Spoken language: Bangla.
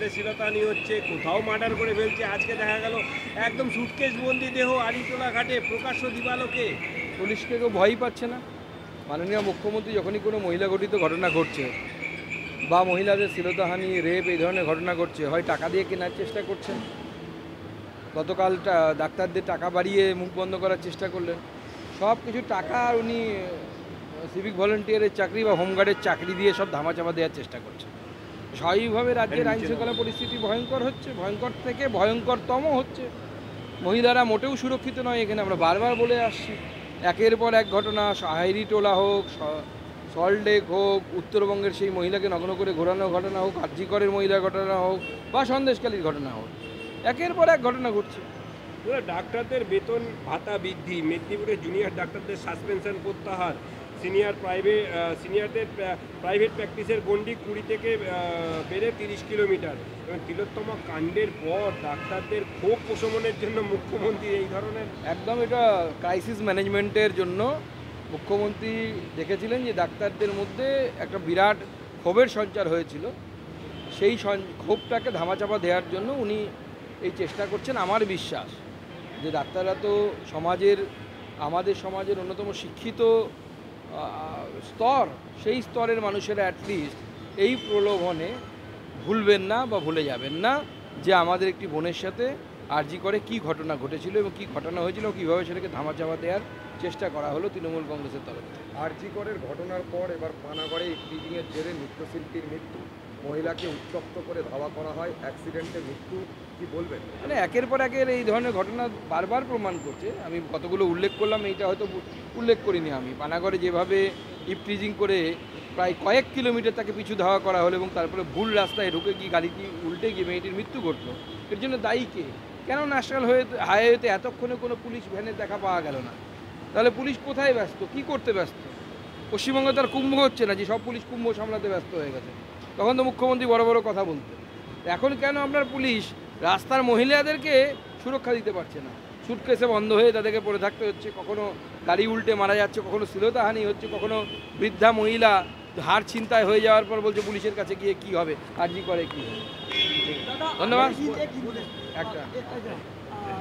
শিরতানি হচ্ছে, কোথাও মার্ডার করে ফেলছে। আজকে দেখা গেল একদম সুটকেস বন্দি দেহ আলিটোলা ঘাটে প্রকাশ্য দিবালোকে। পুলিশকে কেউ ভয়ই পাচ্ছে না। মাননীয় মুখ্যমন্ত্রী যখনই কোনো মহিলা ঘটিত ঘটনা ঘটছে বা মহিলাদের শ্লীলতাহানি, রেপ এই ধরনের ঘটনা ঘটছে, হয় টাকা দিয়ে কেনার চেষ্টা করছেন। গতকাল ডাক্তারদের টাকা বাড়িয়ে মুখ বন্ধ করার চেষ্টা করলেন। সব কিছু টাকা আর উনি সিভিক ভলেন্টিয়ারের চাকরি বা হোমগার্ডের চাকরি দিয়ে সব ধামাচাপা দেওয়ার চেষ্টা করছেন। স্বাভাবিকভাবে রাজ্যের আইন শৃঙ্খলা পরিস্থিতি ভয়ঙ্কর হচ্ছে, ভয়ঙ্কর থেকে ভয়ঙ্করতম হচ্ছে। মহিলারা মোটেও সুরক্ষিত নয়। এখানে আমরা বারবার বলে আসছি, একের পর এক ঘটনা, সাহাইরি টোলা হোক, সল্টলেক হোক, উত্তরবঙ্গের সেই মহিলাকে নগ্ন করে ঘোরানোর ঘটনা হোক, আরজিকরের মহিলার ঘটনা হোক বা সন্দেশখালীর ঘটনা হোক, একের পর এক ঘটনা ঘটছে। ডাক্তারদের বেতন ভাতা বৃদ্ধি, মেদিনীপুরে জুনিয়র ডাক্তারদের সাসপেনশন প্রত্যাহার, সিনিয়রদের প্রাইভেট প্র্যাকটিসের গণ্ডি 20 থেকে বেড়ে 30 কিলোমিটার। এবং তিলোত্তমা কাণ্ডের পর ডাক্তারদের ক্ষোভ প্রশমনের জন্য মুখ্যমন্ত্রী এই ধরনের একদম এটা ক্রাইসিস ম্যানেজমেন্টের জন্য মুখ্যমন্ত্রী দেখেছিলেন যে ডাক্তারদের মধ্যে একটা বিরাট ক্ষোভের সঞ্চার হয়েছিল। সেই ক্ষোভটাকে ধামাচাপা দেওয়ার জন্য উনি এই চেষ্টা করছেন। আমার বিশ্বাস যে ডাক্তাররা তো আমাদের সমাজের অন্যতম শিক্ষিত স্তর, সেই স্তরের মানুষেরা অ্যাটলিস্ট এই প্রলোভনে ভুলবেন না বা ভুলে যাবেন না যে আমাদের একটি বোনের সাথে আরজি করে কী ঘটনা ঘটেছিল এবং কী ঘটনা হয়েছিল, কীভাবে সেটাকে ধামাচাপা দেওয়ার চেষ্টা করা হলো তৃণমূল কংগ্রেসের তরফ থেকে। আরজি করের ঘটনার পর এবার পানাগড়ে ইফটিজিংয়ের জেরে নৃত্যশিল্পীর মৃত্যু, মহিলাকে উত্তপ্ত করে ধাওয়া করা হয়, অ্যাক্সিডেন্টে মৃত্যু, কি বলবেন? মানে একের পর একের এই ধরনের ঘটনা বারবার প্রমাণ করছে। আমি কতগুলো উল্লেখ করলাম, এইটা হয়তো উল্লেখ করিনি আমি। পানাগড়ে যেভাবে ইফটিজিং করে প্রায় কয়েক কিলোমিটার তাকে পিছু ধাওয়া করা হলো এবং তারপরে ভুল রাস্তায় ঢুকে গিয়ে গাড়িটি উল্টে গিয়ে মেয়েটির মৃত্যু ঘটলো, এর জন্য দায়ী কে? কেন ন্যাশনাল হাইওয়েতে এতক্ষণে কোনো পুলিশ ভ্যানের দেখা পাওয়া গেল না? তাহলে পুলিশ কোথায় ব্যস্ত, কি করতে ব্যস্ত? পশ্চিমবঙ্গে তার কুম্ভ হচ্ছে না যে সব পুলিশ কুম্ভ সামলাতে ব্যস্ত হয়ে গেছে? তখন তো মুখ্যমন্ত্রী বড় বড় কথা বলতেন। এখন কেন আপনার পুলিশ রাস্তার মহিলাদেরকে সুরক্ষা দিতে পারছে না? সুটকেসে বন্ধ হয়ে তাদেরকে পড়ে থাকতে হচ্ছে, কখনো গাড়ি উল্টে মারা যাচ্ছে, কখনো শ্লীলতাহানি হচ্ছে, কখনো বৃদ্ধা মহিলা হাড় ছিনতাই হয়ে যাওয়ার পর বলছে পুলিশের কাছে গিয়ে কি হবে, আরজি করে কি হবে। ধন্যবাদ। একটা